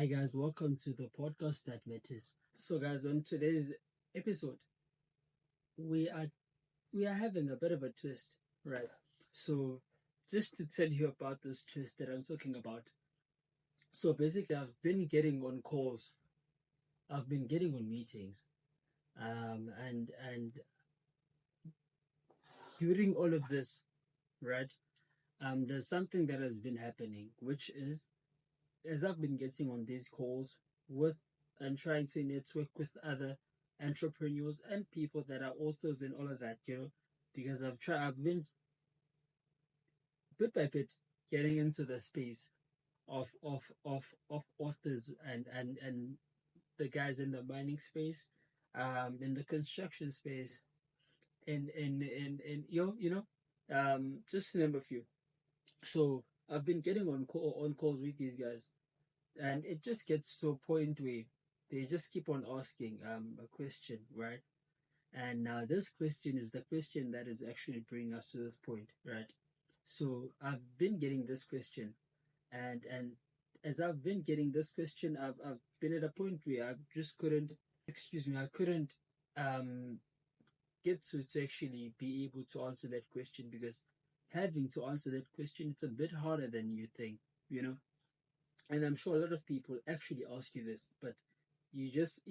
Hi guys, welcome to the podcast that matters. So guys, on today's episode, we are we are having a bit of a twist, right? So just to tell you about this twist that I'm talking about. So basically I've been getting on calls, I've been getting on meetings, and during all of this, right? There's something that has been happening, which is as I've been getting on these calls with and trying to network with other entrepreneurs and people that are authors and all of that, because I've been bit by bit getting into the space of authors and the guys in the mining space, in the construction space, in just to name a few. So I've been getting on calls with these guys, and it just gets to a point where they just keep on asking a question, right? And now this question is the question that is actually bringing us to this point, right? So I've been getting this question, and as I've been getting this question, I've been at a point where I just couldn't, excuse me, I couldn't um get to actually be able to answer that question, because having to answer that question, it's a bit harder than you think, you know. And I'm sure a lot of people actually ask you this, but you just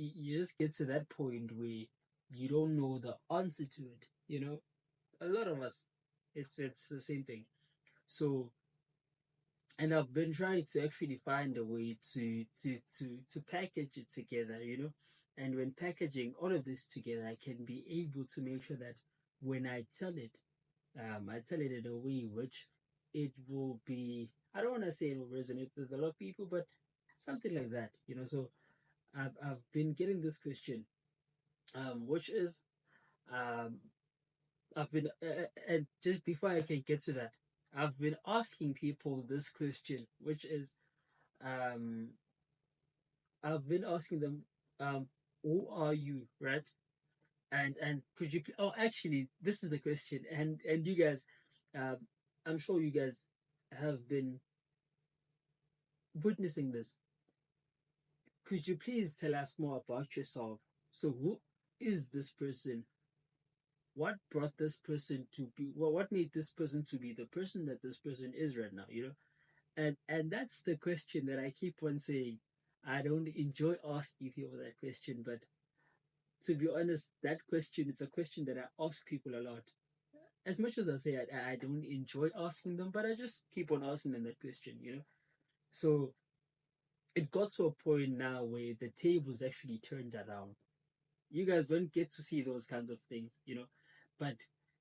get to that point where you don't know the answer to it. A lot of us, it's the same thing. So, and I've been trying to actually find a way to package it together. And when packaging all of this together, I can be able to make sure that when I tell it in a way which it will be. I don't want to say it will resonate with a lot of people, but something like that. So I've been getting this question, which is um, I've been and just before I can get to that, I've been asking people this question, which is um, I've been asking them, who are you, right? And could you? Oh, actually, this is the question, and you guys, um, I'm sure you guys have been witnessing this. Could you please tell us more about yourself? So, who is this person? What brought this person to be? Well, what made this person to be the person that this person is right now? And that's the question that I keep on saying. I don't enjoy asking people that question, but to be honest, that question is a question that I ask people a lot. As much as I say I don't enjoy asking them, but I just keep on asking them that question. So it got to a point now where the tables actually turned around. You guys don't get to see those kinds of things. But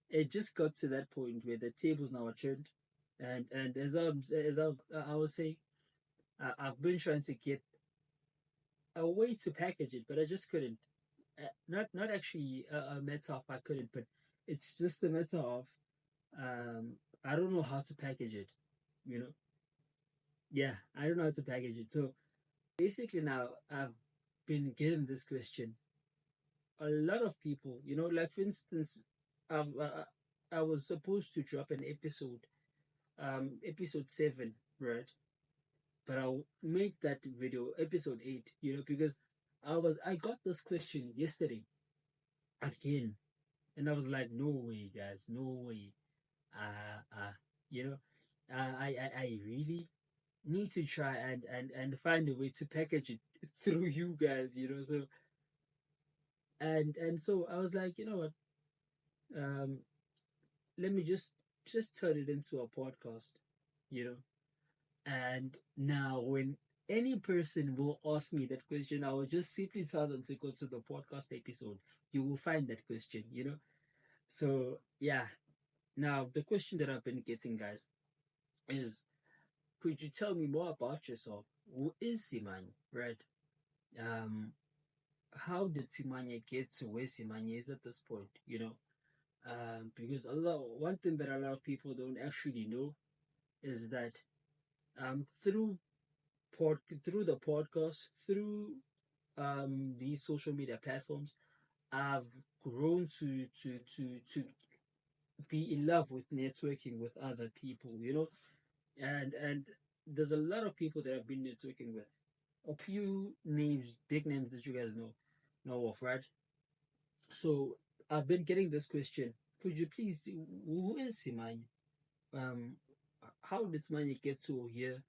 it just got to that point where the tables now are turned, and I was saying, I've been trying to get a way to package it, but I just couldn't. Not actually a matter of I couldn't, but it's just a matter of I don't know how to package it. You know, yeah, I don't know how to package it. So basically, now I've been given this question. A lot of people, like for instance, I've I was supposed to drop an episode, episode 7, right? But I'll make that video episode 8, because I got this question yesterday again, and I was like, no way, guys, no way. You know, I really need to try and find a way to package it through you guys. So and so I was like, you know what, um, let me just turn it into a podcast, you know. And now, when any person will ask me that question, I will just simply tell them to go to the podcast episode. You will find that question. So, yeah. Now, the question that I've been getting, guys, is could you tell me more about yourself? Who is Simanya, right? Um, how did Simanya get to where Simanya is at this point? Because one thing that a lot of people don't actually know is that through through the podcast, through these social media platforms, I've grown to be in love with networking with other people, and there's a lot of people that I've been networking with, a few names, big names that you guys know of, right? So I've been getting this question. Could you please, who is Simanye? Um, how did Simanye get to here?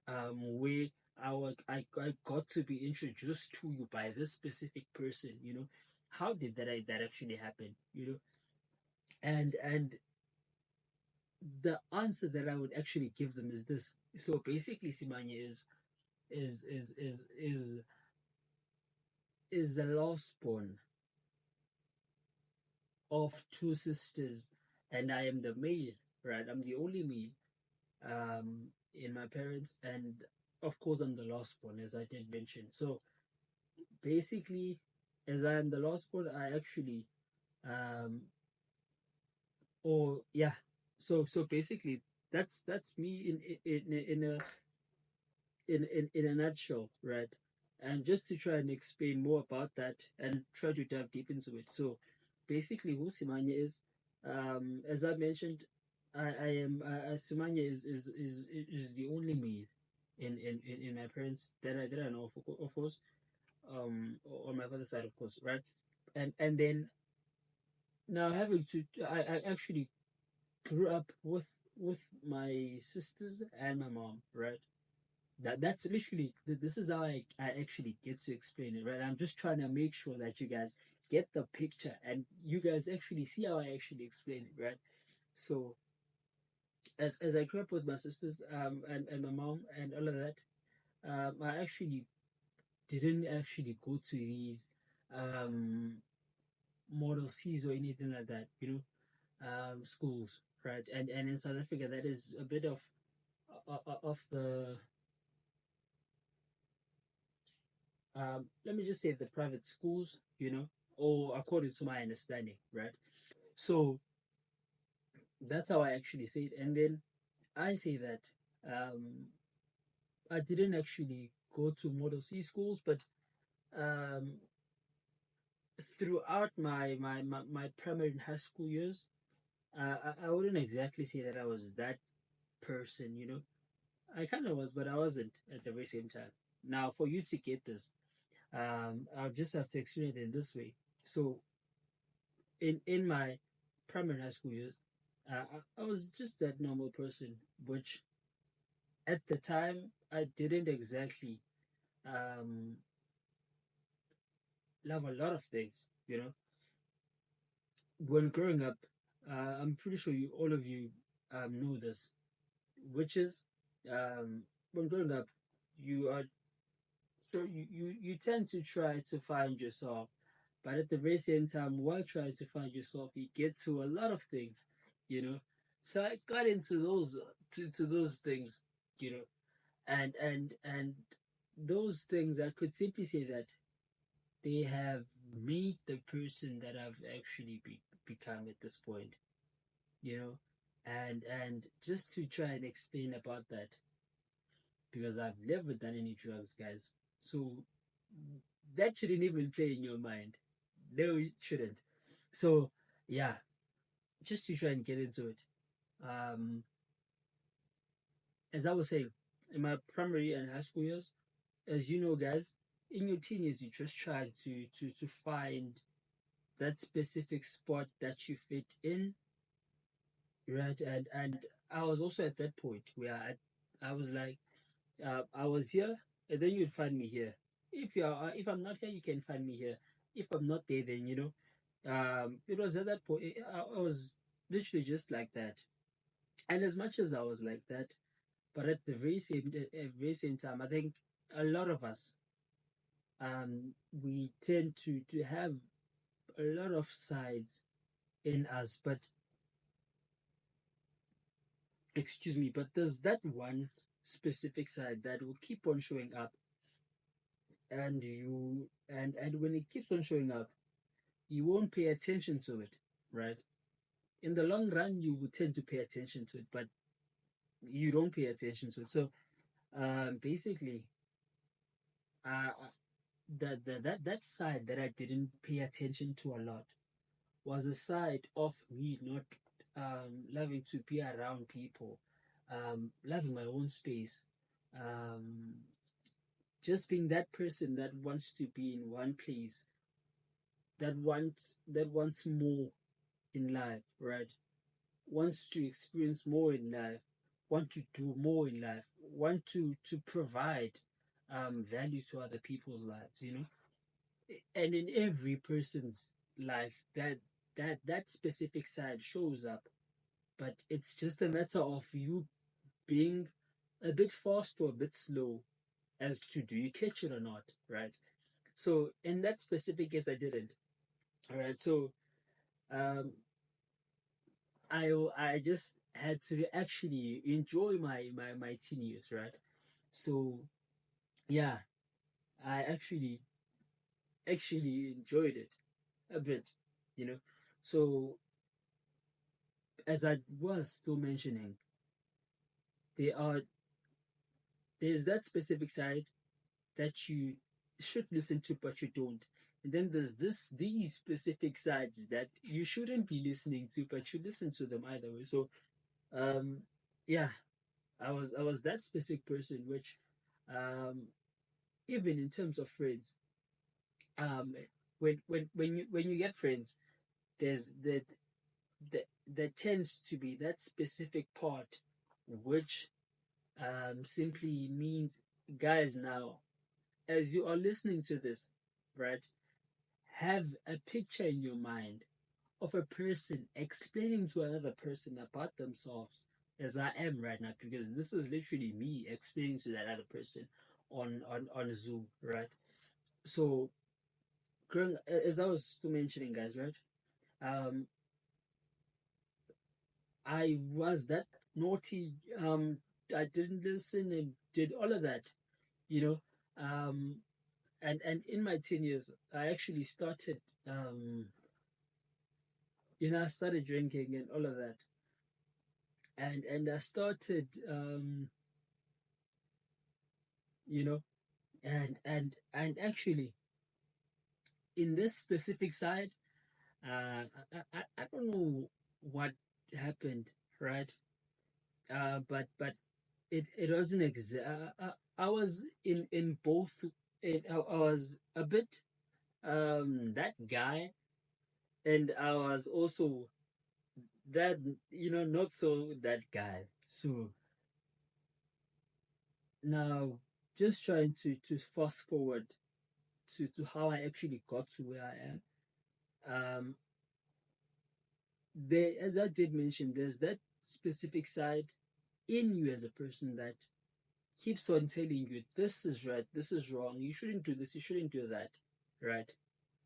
Where I got to be introduced to you by this specific person, you know? How did that actually happen, you know? And the answer that I would actually give them is this. So basically, Simanye is is is is is the last born of two sisters, and I am the male, right? I'm the only male in my parents, and of course, I'm the last born, as I did mention. So basically, as I am the last born, I actually, um, or yeah, so basically, that's me in a nutshell, right? And just to try and explain more about that and try to dive deep into it. So basically, who Simanya is, as I mentioned, I am Simanya is the only male in my parents that I know of course, on my father's side, of course, right? And then now having to, I actually grew up with my sisters and my mom, right? That's literally this is how I actually get to explain it, right? I'm just trying to make sure that you guys get the picture and you guys actually see how I actually explain it, right? So as I grew up with my sisters and my mom and all of that, I actually didn't actually go to these um model C's or anything like that, you know, schools, right? And in South Africa that is a bit of the let me just say the private schools, you know, or according to my understanding, right? So that's how I actually say it. And then I say that um, I didn't actually go to Model C schools, but um, throughout my primary and high school years, I wouldn't exactly say that I was that person, you know. I kind of was, but I wasn't at the very same time. Now, for you to get this, I'll just have to explain it in this way. So, in my primary high school years, I was just that normal person, which at the time I didn't exactly um, love a lot of things. You know, when growing up, I'm pretty sure you all of you know this, which is when growing up, you are you tend to try to find yourself, but at the very same time, while trying to find yourself, you get to a lot of things, you know. So I got into those to those things, you know, and those things I could simply say that they have made the person that I've actually become at this point, you know, and just to try and explain about that because I've never done any drugs, guys. So that shouldn't even play in your mind. No, it shouldn't. So yeah, just to try and get into it. Um, as I was saying, in my primary and high school years, as you know, guys, in your teen years, you just try to find that specific spot that you fit in, right? And I was also at that point where I was like, I was here, and then you'd find me here. If I'm not here, you can find me here. If I'm not there, then you know, it was at that point I was literally just like that. And as much as I was like that, but at the very same time, I think a lot of us we tend to have a lot of sides in us, but excuse me, but there's that one specific side that will keep on showing up, and when it keeps on showing up, you won't pay attention to it, right? In the long run, you would tend to pay attention to it, but you don't pay attention to it. So basically, uh, that side that I didn't pay attention to a lot was a side of me not loving to be around people, loving my own space, um, just being that person that wants to be in one place, that wants more in life, right? Wants to experience more in life, want to do more in life, want to provide value to other people's lives, you know. And in every person's life, that specific side shows up, but it's just a matter of you being a bit fast or a bit slow as to do you catch it or not, right? So in that specific case, I didn't. All right, so um, I just had to actually enjoy my teen years, right? So yeah, I actually enjoyed it a bit, you know. So as I was still mentioning, there are there's that specific side that you should listen to but you don't. And then there's these specific sides that you shouldn't be listening to but you listen to them either way. So um yeah, I was that specific person which um even in terms of friends, um when you get friends, there's there tends to be that specific part which simply means, guys, now as you are listening to this, right, have a picture in your mind of a person explaining to another person about themselves as I am right now, because this is literally me explaining to that other person on Zoom, right? So as I was still mentioning, guys, right? Um, I was that naughty. I didn't listen and did all of that, you know. Um, and in my 10 years, I actually started, I started drinking and all of that, and I started, you know, and actually in this specific side, I don't know what happened, right? But it wasn't I was in both. I was a bit that guy, and I was also that, not so that guy. So now, just trying to fast forward to how I actually got to where I am. Um, there, as I did mention, there's that specific side in you as a person that keeps on telling you this is right, this is wrong, you shouldn't do this, you shouldn't do that, right?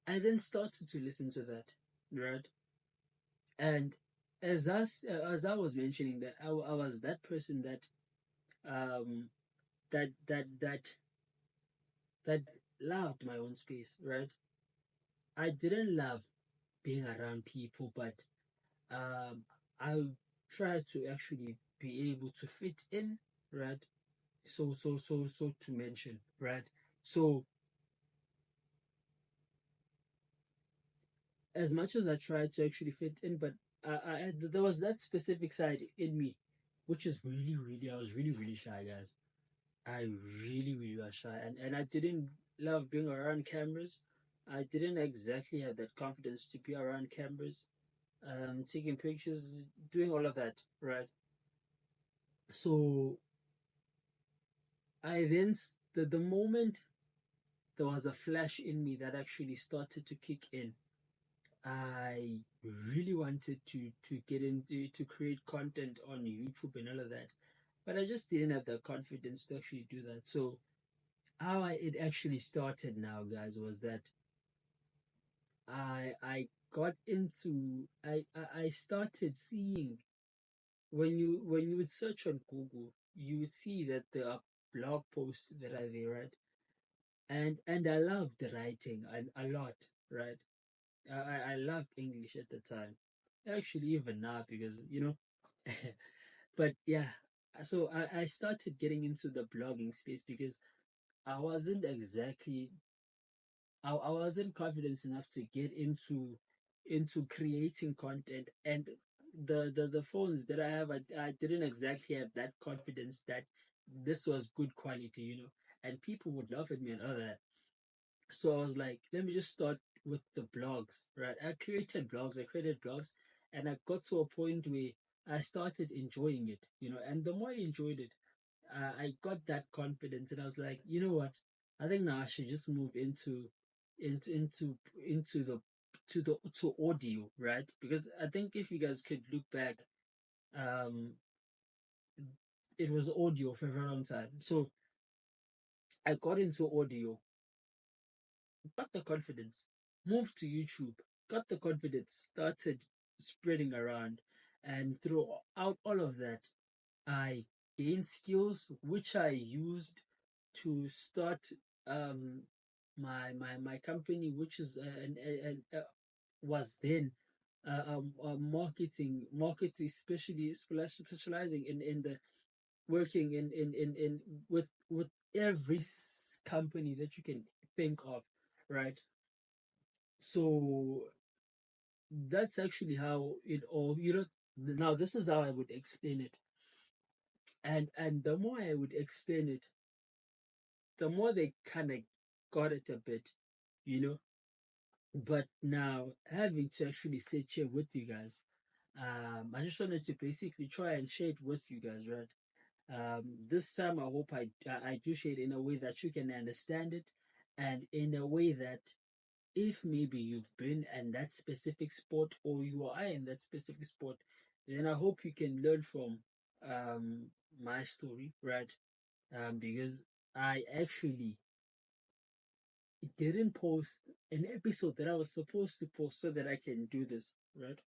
I then started to listen to that, right? And as I was mentioning that I was that person that um that that that that loved my own space, right? I didn't love being around people, but I tried to actually be able to fit in, right? So to mention, right? So as much as I tried to actually fit in, but there was that specific side in me, which is I was really shy, guys. I really was shy, and I didn't love being around cameras. I didn't exactly have that confidence to be around cameras, taking pictures, doing all of that, right? So I then, the moment there was a flash in me that actually started to kick in, I really wanted to get into to create content on YouTube and all of that, but I just didn't have the confidence to actually do that. So how it actually started now, guys, was that I got into I started seeing, when you would search on Google, you would see that there are blog posts that are there, right? And I loved the writing a lot, right? I loved English at the time, actually even now, because but yeah, so I started getting into the blogging space because I wasn't exactly I wasn't confident enough to get into creating content, and the phones that I have, I didn't exactly have that confidence that this was good quality, and people would laugh at me and all that. So I was like, let me just start with the blogs, right? I created blogs, and I got to a point where I started enjoying it, and the more I enjoyed it, I got that confidence, and I was like, you know what? I think now I should just move into into into the to audio, right? Because I think if you guys could look back, um, it was audio for a very long time. So I got into audio, got the confidence, moved to YouTube, got the confidence, started spreading around, and throughout all of that, I gained skills which I used to start um, my company, which is was then marketing, especially specializing in the working in with every company that you can think of, right? So that's actually how it all, now this is how I would explain it. And the more I would explain it, the more they kind of got it a bit, you know. But now having to actually sit here with you guys, I just wanted to basically try and share it with you guys, right? This time I hope I do share it in a way that you can understand it, and in a way that if maybe you've been in that specific sport or you are in that specific sport, then I hope you can learn from my story, right? Because I actually didn't post an episode that I was supposed to post so that I can do this, right?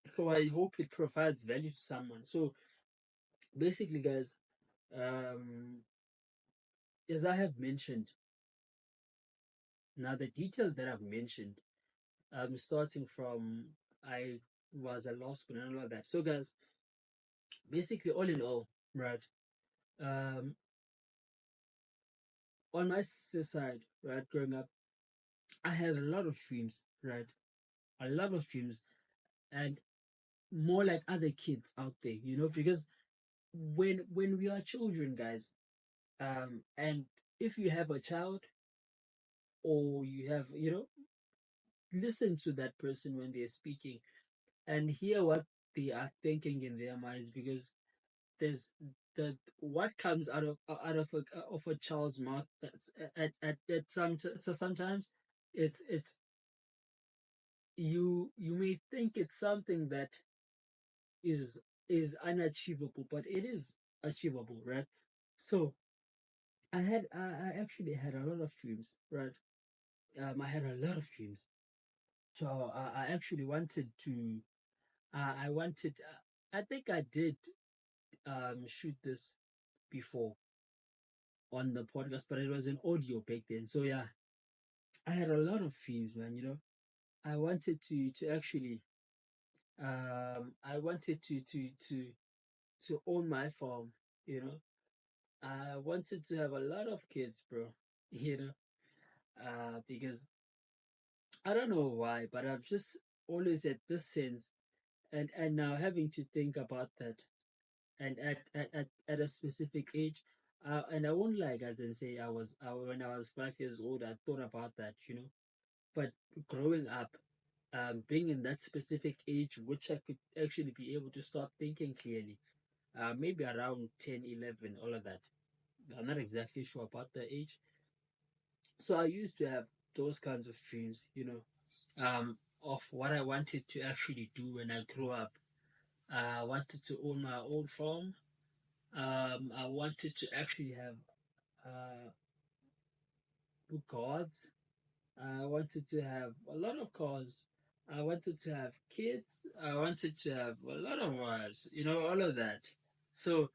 So I hope it provides value to someone. So basically, guys, um, as I have mentioned, now the details that I've mentioned, starting from I was a law school and all of that. So, guys, basically, all in all, right? Um, on my side, right, growing up, I had a lot of dreams, right? A lot of dreams, and more like other kids out there, because when we are children, guys, and if you have a child or you have, listen to that person when they're speaking and hear what they are thinking in their minds, because there's the what comes out of a child's mouth, that's at so sometimes it's you may think it's something that is is unachievable, but it is achievable, right? So I actually had a lot of dreams, right? I had a lot of dreams. So I actually wanted to. I wanted. I think I did shoot this before on the podcast, but it was an audio back then. So yeah, I had a lot of dreams, man. I wanted to actually. I wanted to own my farm. You know, I wanted to have a lot of kids, bro. You know, because I don't know why, but I've just always had this sense, and now having to think about that, and at a specific age, and I won't lie, guys, and say when I was 5 years old, I thought about that, but growing up, being in that specific age, which I could actually be able to start thinking clearly, maybe around 10, 11, all of that. I'm not exactly sure about the age. So I used to have those kinds of dreams, of what I wanted to actually do when I grew up. I wanted to own my own farm. I wanted to actually have uh, cars. I wanted to have a lot of cars. I wanted to have kids. I wanted to have a lot of wives. All of that. So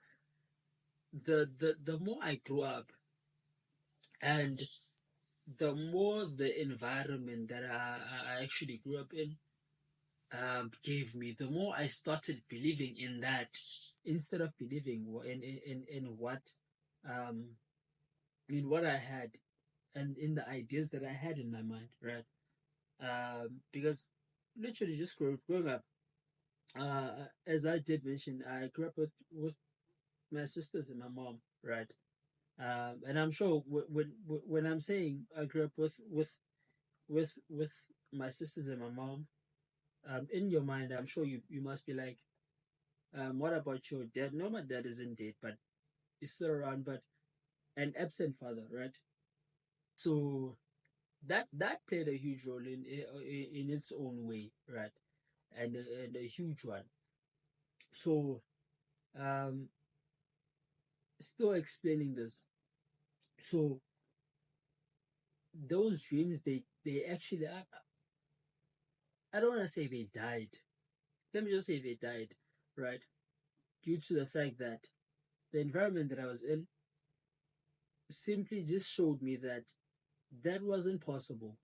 the more I grew up, and the more the environment that I actually grew up in gave me, the more I started believing in that, instead of believing um, in what I had, and in the ideas that I had in my mind, right? Because literally just growing up, as I did mention, I grew up with my sisters and my mom, right? And I'm sure when I'm saying I grew up with my sisters and my mom, in your mind, I'm sure you must be like, what about your dad? No, my dad isn't dead, but he's still around, but an absent father, right? So that played a huge role in its own way, right? And a huge one. So, um, still explaining this. So those dreams, they actually, I don't want to say they died. Let me just say they died, right? Due to the fact that the environment that I was in simply just showed me that that wasn't possible,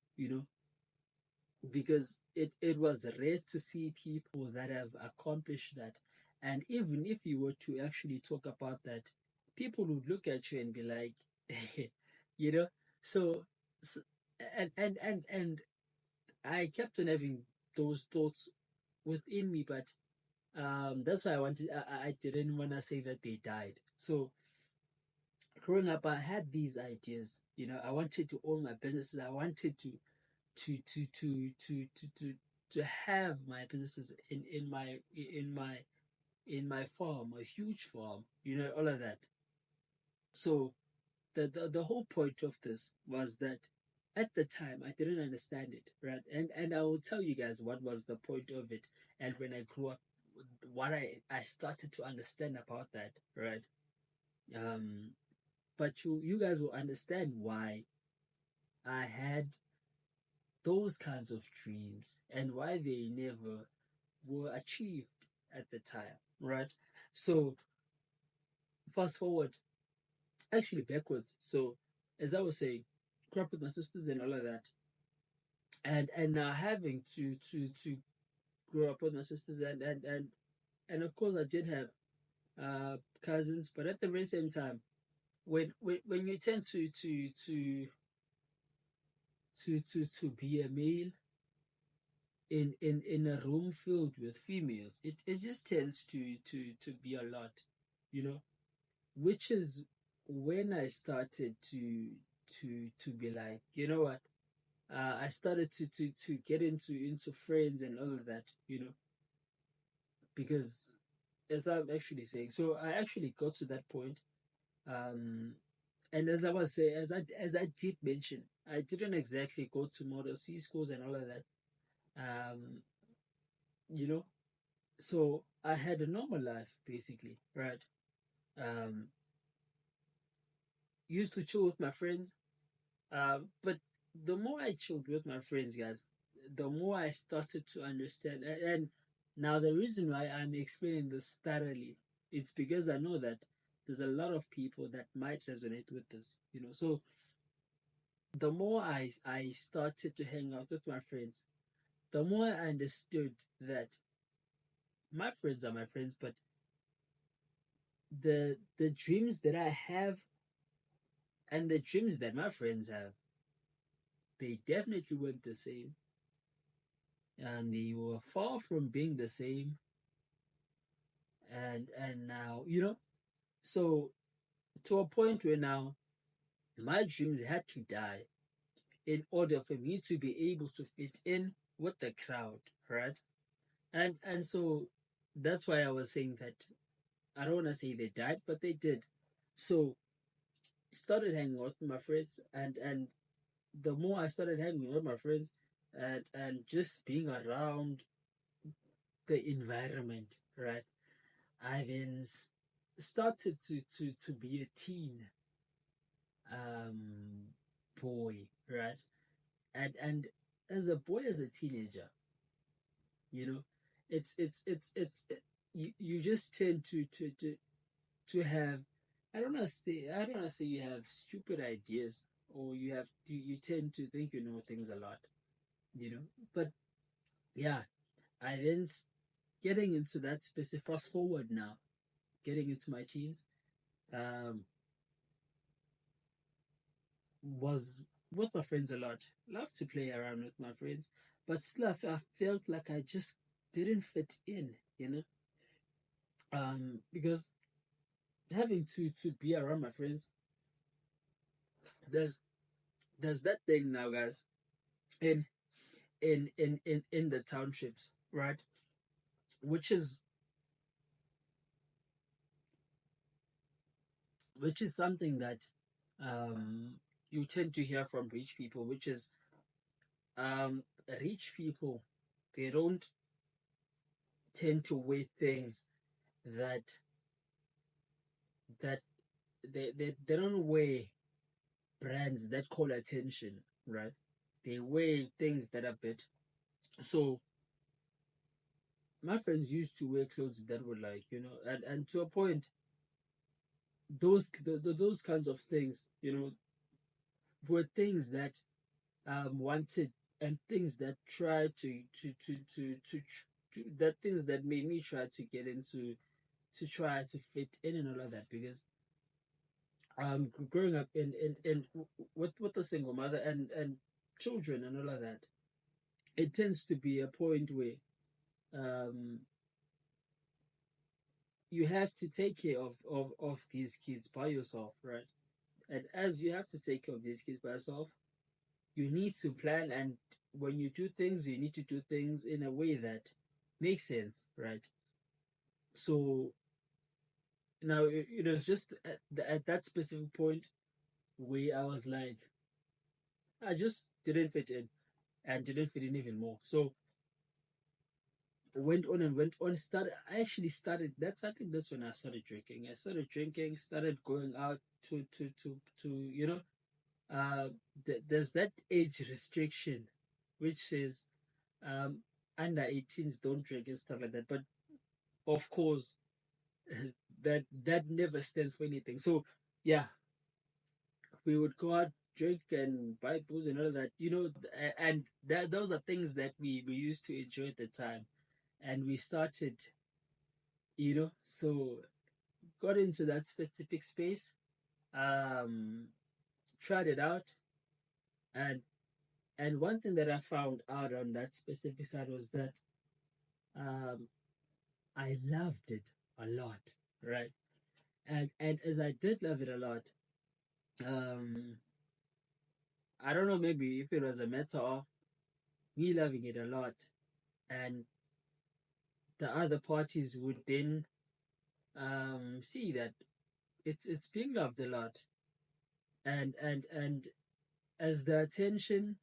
because it was rare to see people that have accomplished that. And even if you were to actually talk about that, people would look at you and be like, you know, so, so and I kept on having those thoughts within me, but that's why I didn't want to say that they died. So growing up, I had these ideas. I wanted to own my businesses. I wanted to to to to to to to have my businesses in my farm, a huge farm, all of that. So the whole point of this was that at the time I didn't understand it, right? And I will tell you guys what was the point of it, and when I grew up, what I started to understand about that, right? Um, but you guys will understand why I had those kinds of dreams and why they never were achieved at the time, right? So fast forward, actually backwards. So as I was saying, grew up with my sisters and all of that, and now having to grow up with my sisters and of course I did have cousins, but at the very same time, when you tend to be a male in a room filled with females, it just tends to be a lot, you know, which is when I started to be like, you know what, I started to get into friends and all of that, because as I'm actually saying, so I actually got to that point, um, and as I was saying, as I did mention, I didn't exactly go to Model C schools and all of that, um, you know, so I had a normal life basically, right? Um, Used to chill with my friends, but the more I chilled with my friends, guys, the more I started to understand. And now the reason why I'm explaining this thoroughly, it's because I know that there's a lot of people that might resonate with this, So the more I started to hang out with my friends, the more I understood that my friends are my friends, but the dreams that I have and the dreams that my friends have, they definitely weren't the same, and they were far from being the same. And now, so to a point where now my dreams had to die in order for me to be able to fit in with the crowd, right? And so that's why I was saying that I don't want to say they died, but they did. So started hanging out with my friends, and the more I started hanging with my friends and just being around the environment, right? I then started to be a teen um boy, right? And as a boy, as a teenager, you know, you just tend to have, I don't want to say you have stupid ideas, or you tend to think you know things a lot, but yeah, I then getting into that specific, fast forward now, getting into my teens, um was with my friends a lot. Love to play around with my friends, but still I felt like I just didn't fit in, because having to be around my friends, there's there's that thing now, guys, in in the townships, right? Which is something that um you tend to hear from rich people, which is um rich people, they don't tend to weigh things that that they don't weigh brands that call attention, right? They weigh things that are bit. So my friends used to wear clothes that were like, and to a point, those kinds of things, were things that wanted, and things that tried that things that made me try to get into, to try to fit in and all of that, because growing up in with a single mother and children and all of that, it tends to be a point where um you have to take care of these kids by yourself, right? And as you have to take care of these kids by yourself, you need to plan, and when you do things, you need to do things in a way that makes sense, right? So now it was just at that specific point where I was like, I just didn't fit in, and didn't fit in even more. So went on and went on. Started I actually started that's I think that's when I started drinking. I started drinking, started going out to uh there's that age restriction which says um under 18s don't drink and stuff like that. But of course, that never stands for anything. So yeah, we would go out, drink and buy booze and all that, and that those are things that we used to enjoy at the time. And we started, so got into that specific space, um tried it out. And and one thing that I found out on that specific side was that um I loved it a lot, right? And as I did love it a lot, um I don't know, maybe if it was a matter of me loving it a lot, and the other parties would then see that it's being loved a lot, and as the attention,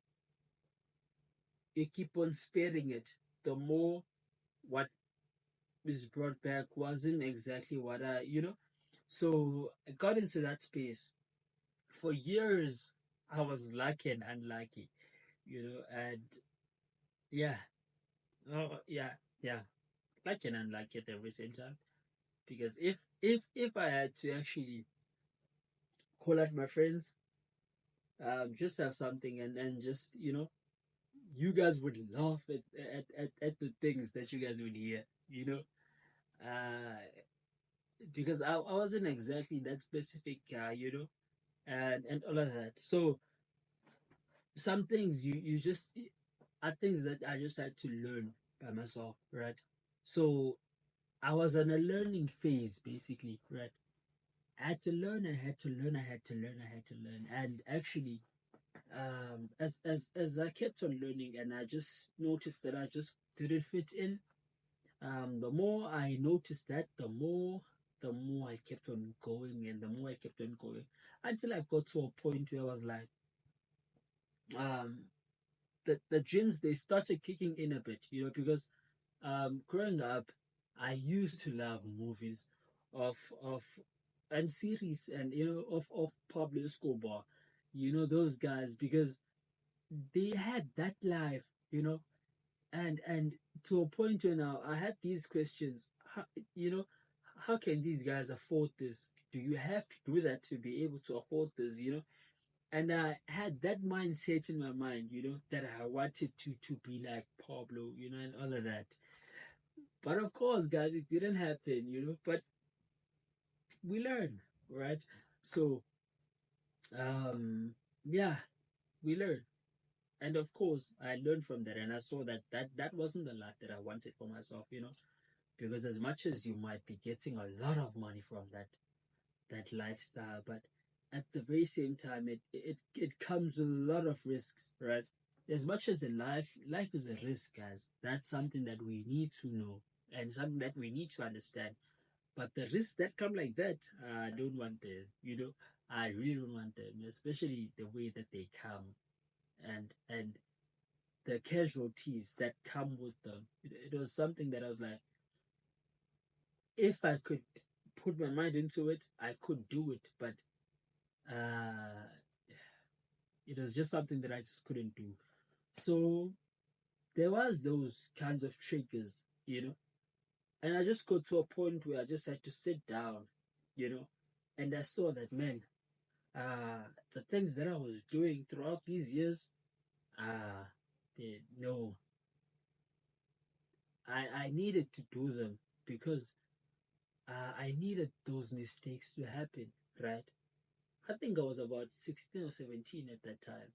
you keep on sparing it, the more what is brought back wasn't exactly what so I got into that space. For years I was lucky and unlucky, and yeah, oh yeah, yeah, lucky and unlucky at the same time. Because if I had to actually call out my friends, just have something, and just you guys would laugh at the things that you guys would hear, uh because I wasn't exactly that specific guy, and all of that. So some things you just are things that I just had to learn by myself, right? So I was on a learning phase, basically, right? I had to learn, I had to learn, I had to learn, I had to learn. And actually, as I kept on learning, and I just noticed that I just didn't fit in, the more I noticed that, the more I kept on going, and the more I kept on going, until I got to a point where I was like, um, the dreams, they started kicking in a bit, because growing up, I used to love movies of and series, and of Pablo Escobar, those guys, because they had that life, and to a point where now I had these questions. You know, how can these guys afford this? Do you have to do that to be able to afford this? And I had that mindset in my mind, that I wanted to be like Pablo, and all of that. But of course, guys, it didn't happen, But we learn, right? So, um, yeah, we learn. And of course, I learned from that, and I saw that that wasn't the life that I wanted for myself, Because as much as you might be getting a lot of money from that lifestyle, but at the very same time, it comes with a lot of risks, right? As much as in life is a risk, guys. That's something that we need to know and something that we need to understand. But the risks that come like that, I don't want them. I really don't want them, especially the way that they come, and the casualties that come with them. It was something that I was like, if I could put my mind into it, I could do it. But uh, it was just something that I just couldn't do. So there was those kinds of triggers. And I just got to a point where I just had to sit down, you know, and I saw that, man, the things that I was doing throughout these years, uh, no, I needed to do them because I needed those mistakes to happen, right? I think I was about 16 or 17 at that time.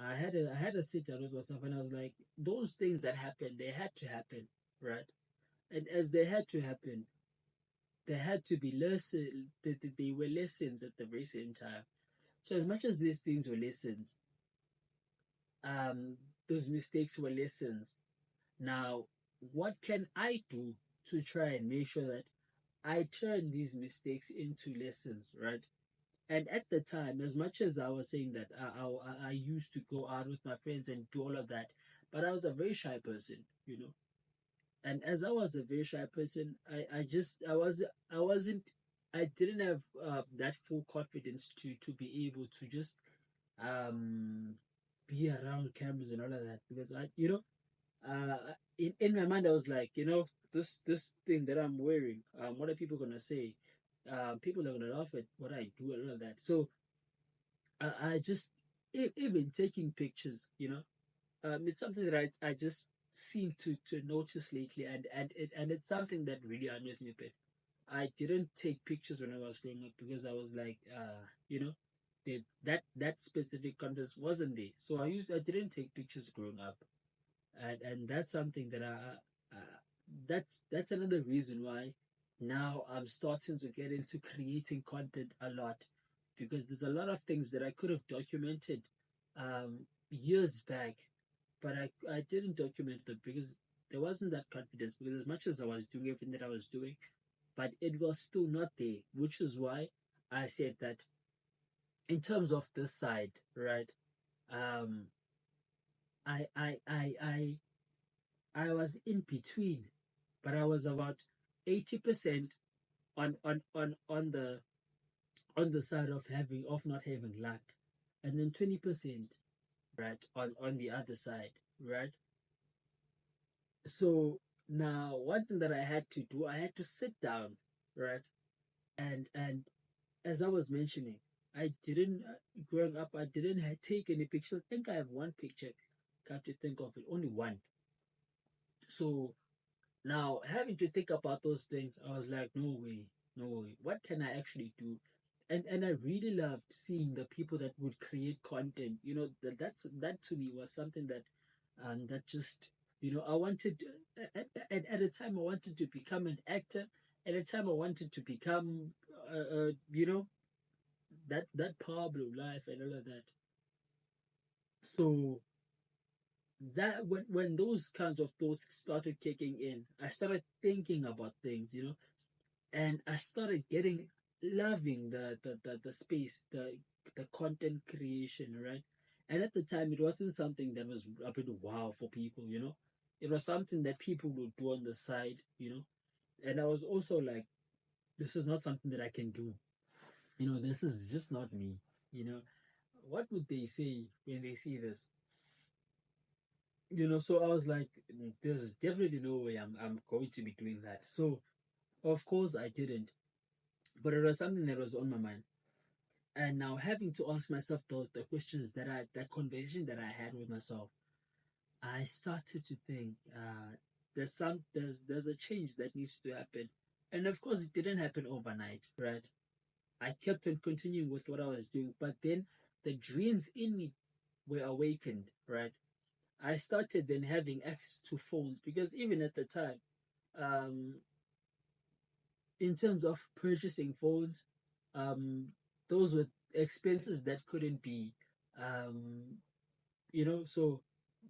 I had a sit down with myself and I was like, those things that happened, they had to happen, right? And as they had to happen, there had to be lessons. They were lessons at the very same time. So as much as these things were lessons, um, those mistakes were lessons. Now, what can I do to try and make sure that I turn these mistakes into lessons, right? And at the time, as much as I was saying that I used to go out with my friends and do all of that, but I was a very shy person. And as I was a very shy person, I wasn't I didn't have that full confidence to be able to just um be around cameras and all of that because in my mind I was like, this thing that I'm wearing, what are people gonna say? People are gonna laugh at what I do and all of that. So I just even taking pictures. It's something that I just seem to notice lately, and it's something that really annoys me a bit. I didn't take pictures when I was growing up because I was like, that specific contest wasn't there, so I didn't take pictures growing up, and that's something that that's another reason why now I'm starting to get into creating content a lot because there's a lot of things that I could have documented years back, but I didn't document them because there wasn't that confidence because as much as I was doing everything that I was doing, but it was still not there, which is why I said that in terms of this side, right? Um, I I I I I was in between, but I was about 80% on the side of not having luck, and then 20% right on the other side, right? So now one thing that I had to do, I had to sit down, right? And as I was mentioning, I didn't growing up, I didn't take any picture. I think I have one picture. Come to think of it, only one. So now, having to think about those things, I was like, no way, no way. What can I actually do? And I really loved seeing the people that would create content. That to me was something that just I wanted at a time I wanted to become an actor. At a time I wanted to become that Pablo life and all of that. So that when those kinds of thoughts started kicking in, I started thinking about things, and I started getting loving the space, the content creation, right? And at the time, it wasn't something that was a bit wow for people. It was something that people would do on the side. And I was also like, this is not something that I can do. This is just not me. You know, what would they say when they see this? So I was like, there's definitely no way I'm going to be doing that. So of course I didn't, but it was something that was on my mind. And now having to ask myself the questions that conversation that I had with myself, I started to think, there's a change that needs to happen. And of course it didn't happen overnight, right? I kept on continuing with what I was doing, but then the dreams in me were awakened, right? I started then having access to phones because even at the time, um, in terms of purchasing phones, um, those were expenses that couldn't be, um, so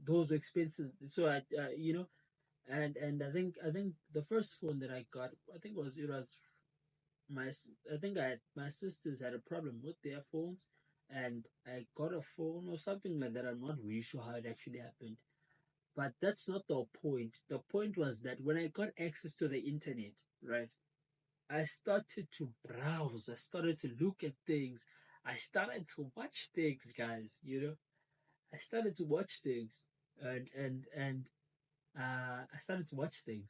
those were expenses. So and I think the first phone that I got, I think it was I think my sisters had a problem with their phones, and I got a phone or something like that. I'm not really sure how it actually happened, but that's not the point. The point was that when I got access to the internet, right, I started to browse. I started to look at things. I started to watch things, guys. I started to watch things, and I started to watch things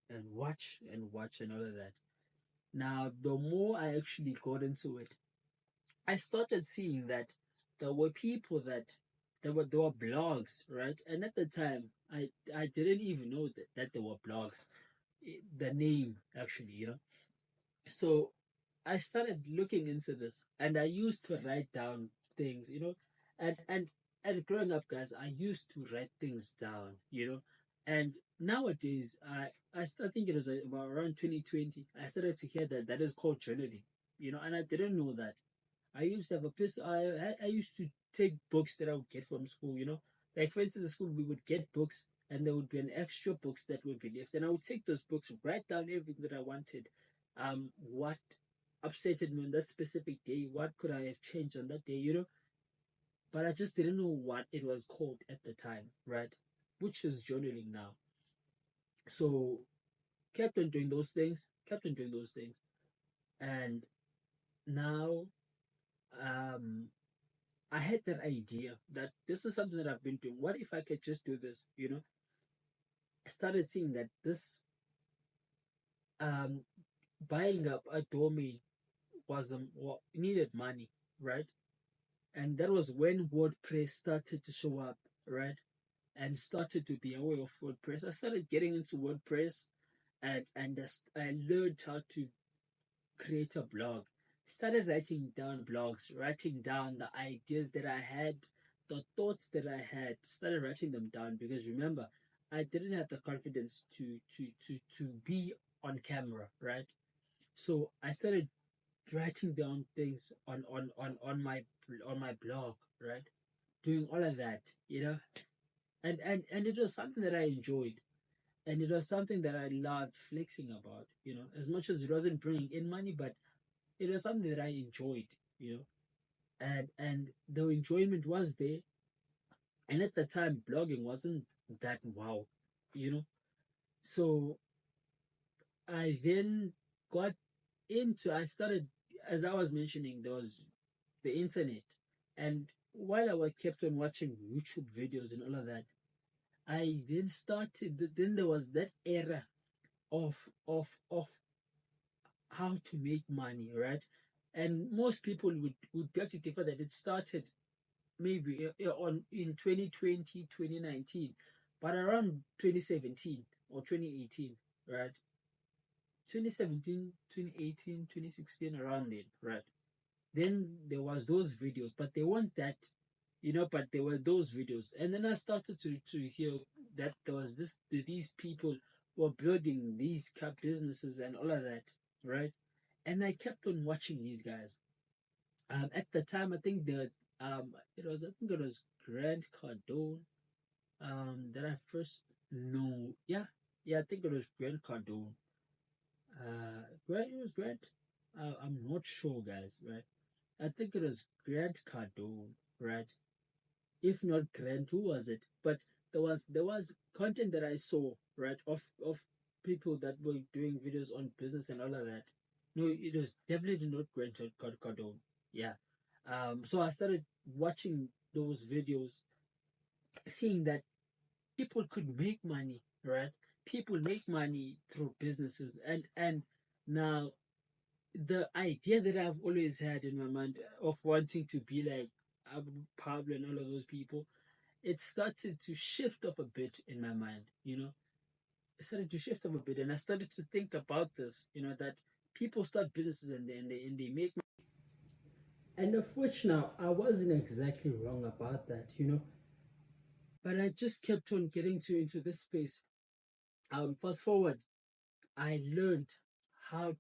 and watch and all of that. Now, the more I actually got into it, I started seeing that there were people that there were blogs, right? And at the time, I didn't even know that there were blogs. The name actually, So I started looking into this, and I used to write down things, and growing up, guys, I used to write things down, and nowadays, I think it was about around 2020, I started to hear that is called journaling, and I didn't know that. I used to have a piece. I used to take books that I would get from school. Like for instance, in school we would get books, and there would be an extra books that would be left, and I would take those books, write down everything that I wanted, what upsetted me on that specific day, what could I have changed on that day, But I just didn't know what it was called at the time, right? Which is journaling now. So kept on doing those things, kept on doing those things, and now um I had that idea that this is something that I've been doing. What if I could just do this? I started seeing that this um buying up a domain was needed money, right? And that was when WordPress started to show up, right? And started to be aware of WordPress. I started getting into WordPress, and I learned how to create a blog. Started writing down blogs, writing down the ideas that I had, the thoughts that I had. Started writing them down because remember, I didn't have the confidence to be on camera, right? So I started writing down things on my blog, right? Doing all of that, and it was something that I enjoyed, and it was something that I loved flexing about, as much as it wasn't bringing in money, but it was something that I enjoyed, you know, and the enjoyment was there. And at the time, blogging wasn't that wow, you know. So I then got I started, as I was mentioning, there was the internet, and while kept on watching YouTube videos and all of that, I then started. Then there was that era of how to make money, right? And most people would beg to differ that it started maybe on in 2020, 2019, but around 2017 or 2018, right? 2017, 2018, 2016, around then, right? Then there was those videos, but they weren't that, but there were those videos. And then I started to hear that there was these people were building these businesses and all of that, right? And I kept on watching these guys. At the time, I think it was Grant Cardone. That I first knew. Yeah, yeah, I think it was Grant Cardone. It was Grant. I'm not sure, guys. Right? I think it was Grant Cardone. Right? If not Grant, who was it? But there was content that I saw, right, of people that were doing videos on business and all of that. No, it was definitely not Grant Cardone. Yeah. So I started watching those videos, seeing that people could make money, right? People make money through businesses, and now the idea that I've always had in my mind of wanting to be like Pablo and all of those people, it started to shift off a bit in my mind. It started to shift off a bit, and I started to think about this. That people start businesses and they make. And of which now I wasn't exactly wrong about that. But I just kept on getting into this space. Fast forward, I learned how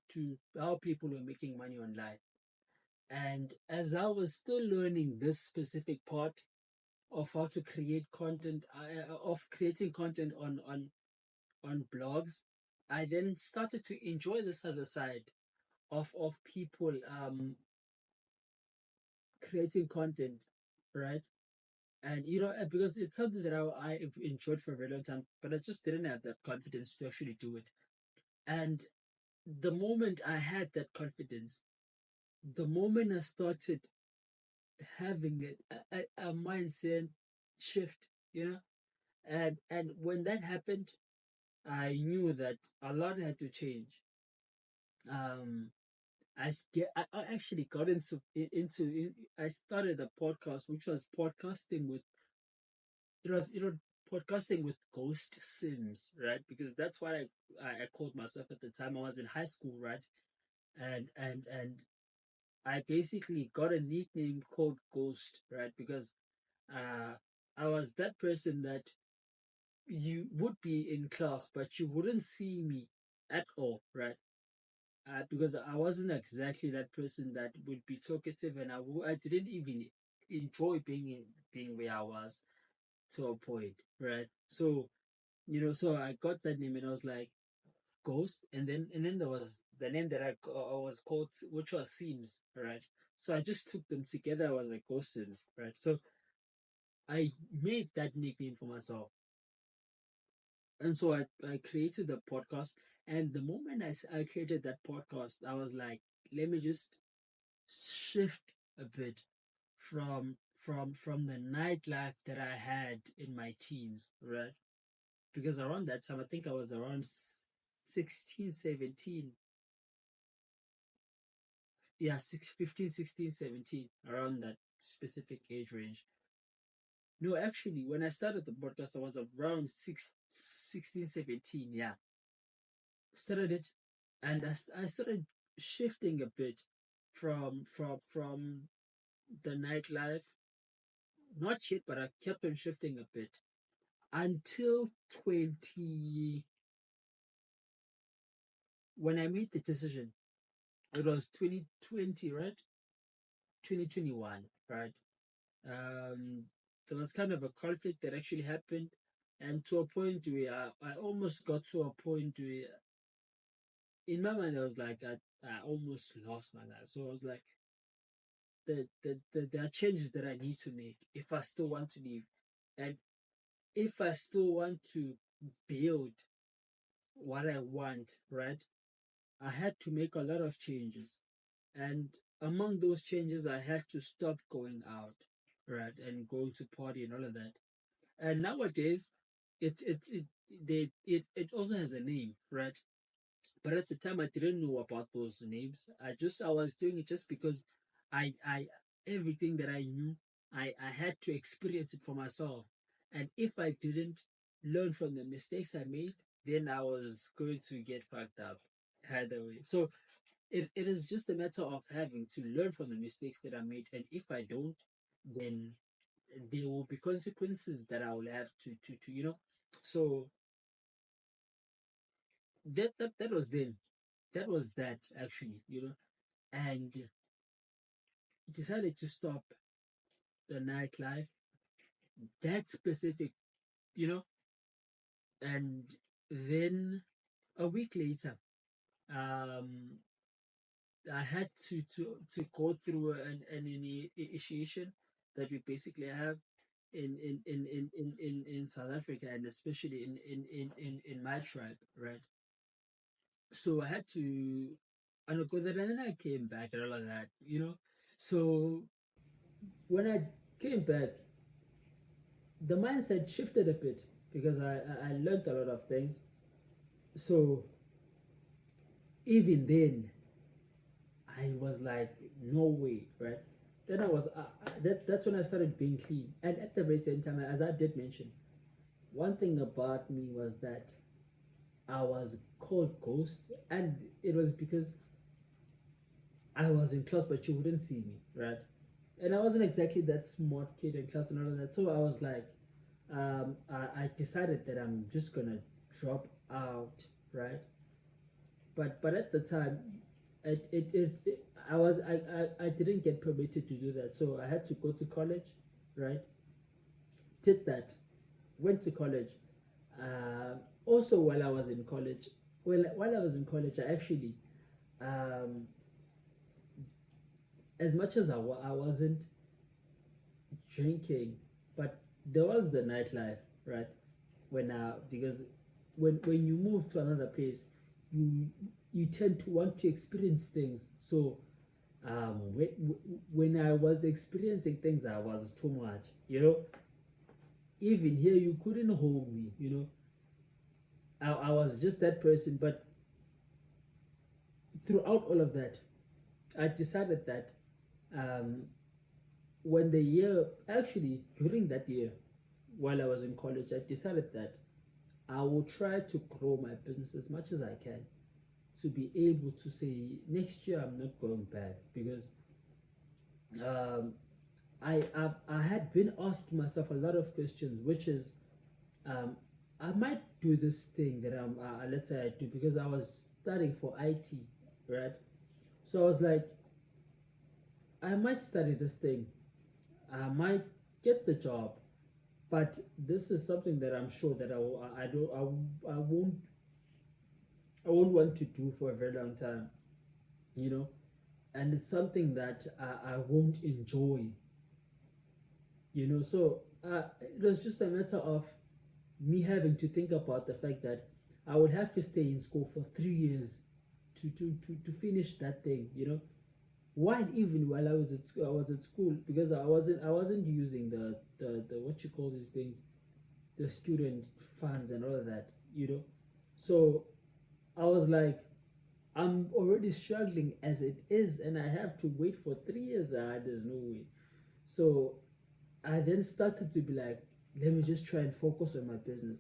people were making money online. And as I was still learning this specific part of how to create content, of creating content on blogs, I then started to enjoy this other side of people creating content, right? And because it's something that I've enjoyed for a very long time, but I just didn't have that confidence to actually do it. And the moment I had that confidence, the moment I started having a mindset shift, and when that happened, I knew that a lot had to change. Um, I actually got I started a podcast which was podcasting with ghost sims, right? Because that's what I called myself at the time. I was in high school, right? And I basically got a nickname called Ghost, right? Because uh I was that person that you would be in class but you wouldn't see me at all, right? Because I wasn't exactly that person that would be talkative, and I didn't even enjoy being where I was to a point, right? So so I got that name, and I was like Ghost, and then there was the name that I was called, which was Sims, right? So I just took them together. I was like Ghost Sims, right? So I made that nickname for myself, and so I created the podcast. And the moment I created that podcast, I was like, let me just shift a bit from the nightlife that I had in my teens, right? Because around that time, I think I was around 16, 17. Yeah, 15, 16, 17, around that specific age range. No, actually, when I started the podcast, I was around 16, 17. Yeah, started it, and I started shifting a bit from the nightlife. Not yet, but I kept on shifting a bit until 20. When I made the decision, it was 2020, right? 2021, right? Um, there was kind of a conflict that actually happened, and to a point where I almost got to a point where, in my mind, I was like, I almost lost my life. So I was like, there are changes that I need to make if I still want to live, and if I still want to build what I want, right? I had to make a lot of changes. And among those changes, I had to stop going out, right, and going to party and all of that. And nowadays, it also has a name, right? But at the time, I didn't know about those names. I was doing it just because I everything that I knew, I had to experience it for myself. And if I didn't learn from the mistakes I made, then I was going to get fucked up either way. So it is just a matter of having to learn from the mistakes that I made, and if I don't, then there will be consequences that I will have to So that was then. That was that actually, and decided to stop the nightlife. That specific, you know, and then a week later, um, I had to go through an initiation that we basically have in South Africa, and especially in my tribe, right? So I had to undergo that, and then I came back and all of that. So when I came back, the mindset shifted a bit because I learned a lot of things. So even then, I was like, no way, right? Then I was that's when I started being clean, and at the very same time, as I did mention, one thing about me was that I was called ghost, and it was because I was in class, but you wouldn't see me, right? And I wasn't exactly that smart kid in class and all of that. So I was like, I decided that I'm just gonna drop out, right? But at the time, I didn't get permitted to do that, so I had to go to college, right? Did that, went to college. Also, while I was in college, while I was in college, I actually, um, as much as I wasn't drinking, but there was the nightlife, right? Because when you move to another place, you you tend to want to experience things. So when I was experiencing things, I was too much. Even here, you couldn't hold me. I was just that person. But throughout all of that, I decided that um, when the year, actually during that year, while I was in college, I decided that I will try to grow my business as much as I can to be able to say next year I'm not going back, because um, I had been asking myself a lot of questions, which is um, I might do this thing that let's say I do, because I was studying for IT, right? So I was like, I might study this thing, I might get the job, but this is something that I'm sure that I don't I won't want to do for a very long time, you know, and it's something that I won't enjoy, So it was just a matter of me having to think about the fact that I would have to stay in school for 3 years to finish that thing, While even while I was at school, because I wasn't using the what you call these things, the student funds and all of that, So I was like, I'm already struggling as it is, and I have to wait for 3 years. There's no way. So I then started to be like, let me just try and focus on my business.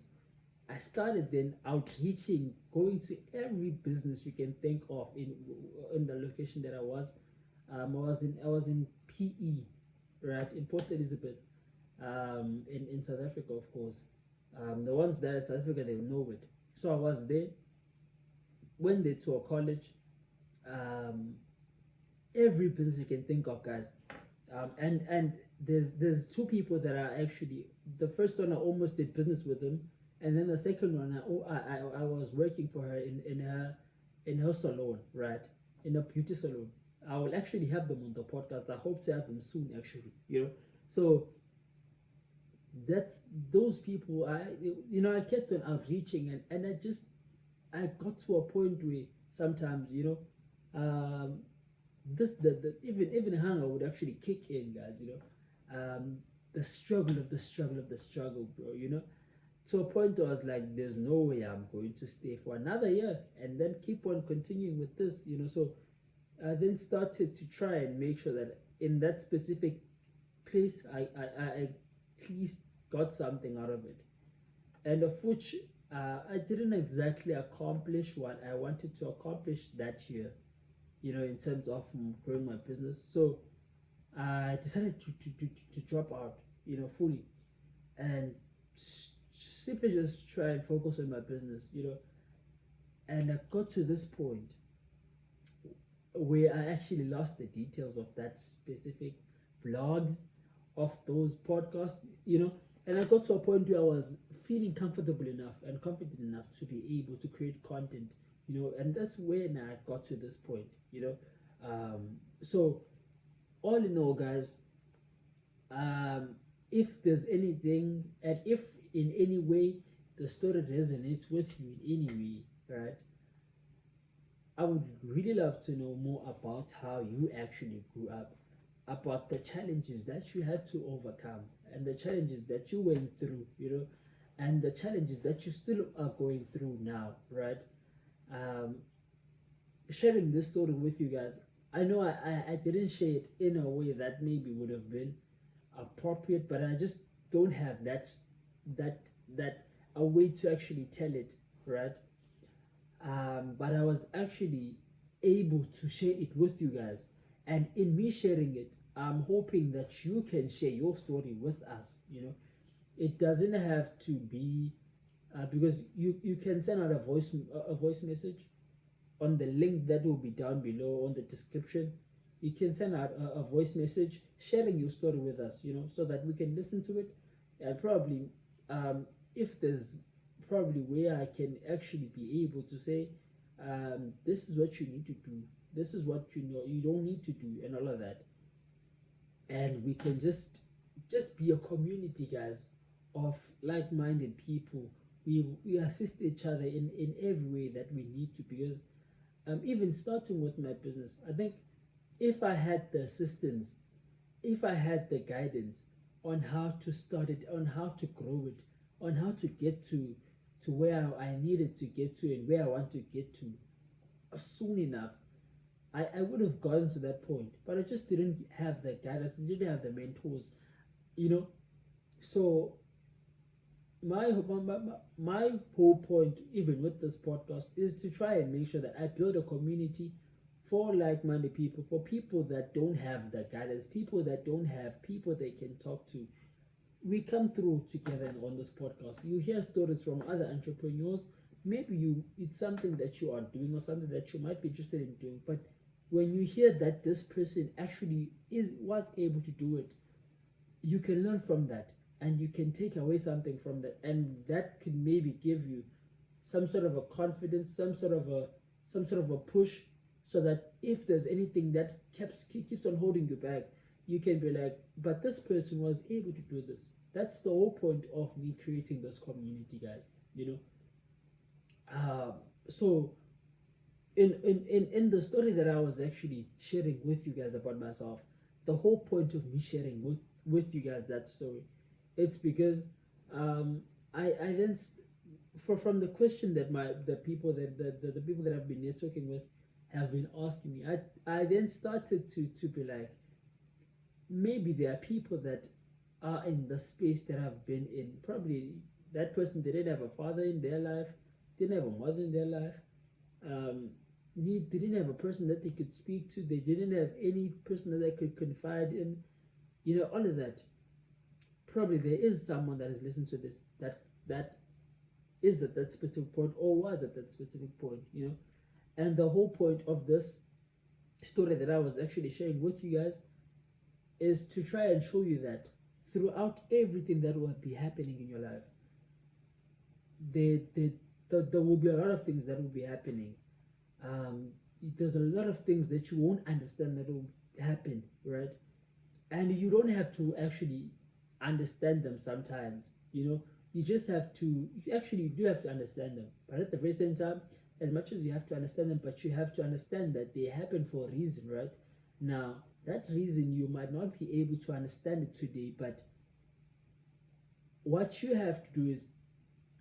I started then outreaching, going to every business you can think of in the location that I was. I was in PE, right, in Port Elizabeth, in South Africa, of course. The ones that in South Africa, they know it. So I was there, went there to a college, um, every business you can think of, guys. And there's two people that are actually, the first one I almost did business with them, and then the second one I was working for her in her salon, right, in a beauty salon. I will actually have them on the podcast. I hope to have them soon, actually. So that's those people. I kept on outreaching, and I got to a point where sometimes, um, the even hunger would actually kick in, guys. The struggle of the struggle of the struggle, bro. To a point where I was like, there's no way I'm going to stay for another year and then keep on continuing with this. So I then started to try and make sure that in that specific place, I at least got something out of it, and of which I didn't exactly accomplish what I wanted to accomplish that year, in terms of growing my business. So I decided to drop out, fully, and simply just try and focus on my business, And I got to this point where I actually lost the details of that specific blogs, of those podcasts, and I got to a point where I was feeling comfortable enough and confident enough to be able to create content, and that's when I got to this point, So all in all, guys, um, if there's anything, and if in any way the story resonates with you in any way, right, I would really love to know more about how you actually grew up, about the challenges that you had to overcome, and the challenges that you went through, and the challenges that you still are going through now, right? Um, Sharing this story with you guys, I know I didn't share it in a way that maybe would have been appropriate, but I just don't have that that a way to actually tell it, right? But I was actually able to share it with you guys. And in me sharing it, I'm hoping that you can share your story with us. It doesn't have to be because you can send out a voice message, on the link that will be down below on the description. You can send out a voice message sharing your story with us, so that we can listen to it. And probably, if there's probably where I can actually be able to say, this is what you need to do, this is what you don't need to do, and all of that. And we can just be a community, guys, of like-minded people. We assist each other in every way that we need to, because even starting with my business, I think if I had the assistance, if I had the guidance on how to start it, on how to grow it, on how to get to where I needed to get to and where I want to get to soon enough, I would have gotten to that point. But I just didn't have the guidance, I didn't have the mentors, you know. So my whole point, even with this podcast, is to try and make sure that I build a community for like-minded people, for people that don't have the guidance, people that don't have people they can talk to. We come through together on this podcast. You hear stories from other entrepreneurs. Maybe it's something that you are doing or something that you might be interested in doing, but when you hear that this person actually was able to do it, you can learn from that, and you can take away something from that, and that could maybe give you some sort of a confidence, some sort of a push, so that if there's anything that keeps on holding you back, you can be like, but this person was able to do this. That's the whole point of me creating this community, guys. So in the story that I was actually sharing with you guys about myself, the whole point of me sharing with you guys that story, it's because I then from the question that the people the people that I've been networking with have been asking me, I then started to be like, maybe there are people that are in the space that I've been in. Probably that person didn't have a father in their life, didn't have a mother in their life. They didn't have a person that they could speak to. They didn't have any person that they could confide in. All of that. Probably there is someone that has listened to this that is at that specific point or was at that specific point. And the whole point of this story that I was actually sharing with you guys is to try and show you that throughout everything that will be happening in your life, there will be a lot of things that will be happening. There's a lot of things that you won't understand that will happen, right? And you don't have to actually understand them sometimes. You just have to. You do have to understand them, but at the very same time, as much as you have to understand them, but you have to understand that they happen for a reason, right? Now, that reason you might not be able to understand it today, but what you have to do is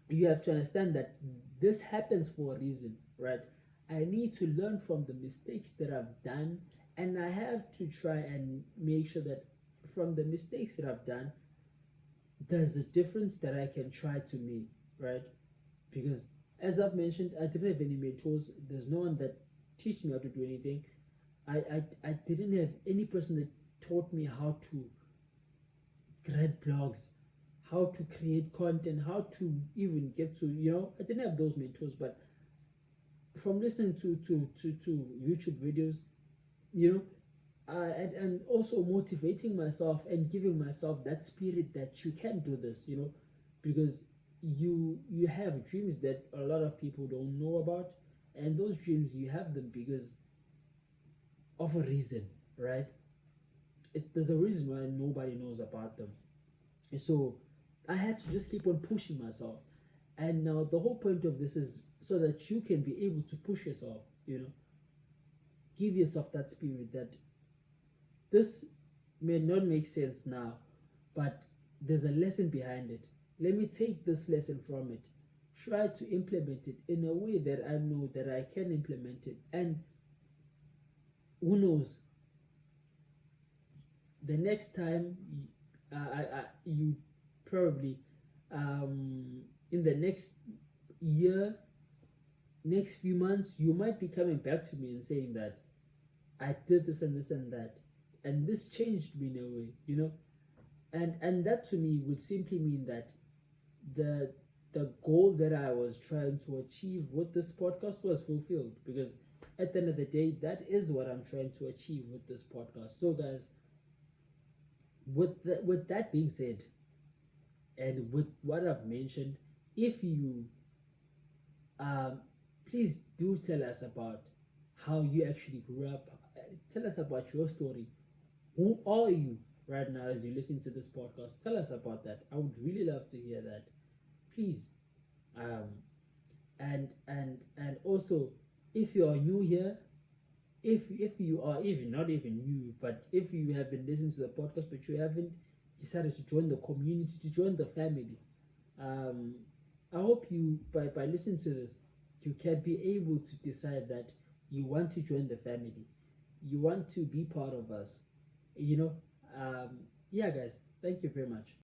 you have to understand that this happens for a reason, right? I need to learn from the mistakes that I've done, and I have to try and make sure that from the mistakes that I've done, there's a difference that I can try to make, right? Because as I've mentioned, I didn't have any mentors. There's no one that teach me how to do anything. I didn't have any person that taught me how to write blogs, how to create content, how to even get to. I didn't have those mentors, but from listening to YouTube videos, and also motivating myself and giving myself that spirit that you can do this, because you have dreams that a lot of people don't know about, and those dreams you have them because of a reason, right? There's a reason why nobody knows about them. And so I had to just keep on pushing myself. And now the whole point of this is so that you can be able to push yourself, give yourself that spirit that this may not make sense now, but there's a lesson behind it. Let me take this lesson from it, try to implement it in a way that I know that I can implement it. And who knows, the next time you probably in the next year, next few months, you might be coming back to me and saying that I did this and this and that, and this changed me in a way, and that to me would simply mean that the goal that I was trying to achieve with this podcast was fulfilled, because at the end of the day, that is what I'm trying to achieve with this podcast. So, guys, with that being said, and with what I've mentioned, if you um, please do tell us about how you actually grew up. Tell us about your story. Who are you right now as you listen to this podcast? Tell us about that. I would really love to hear that. Please. Um, and also, if you are new here, if you are even not even new, but if you have been listening to the podcast but you haven't decided to join the community, to join the family, um, I hope you by listening to this, you can be able to decide that you want to join the family, you want to be part of us. You know, yeah, guys. Thank you very much.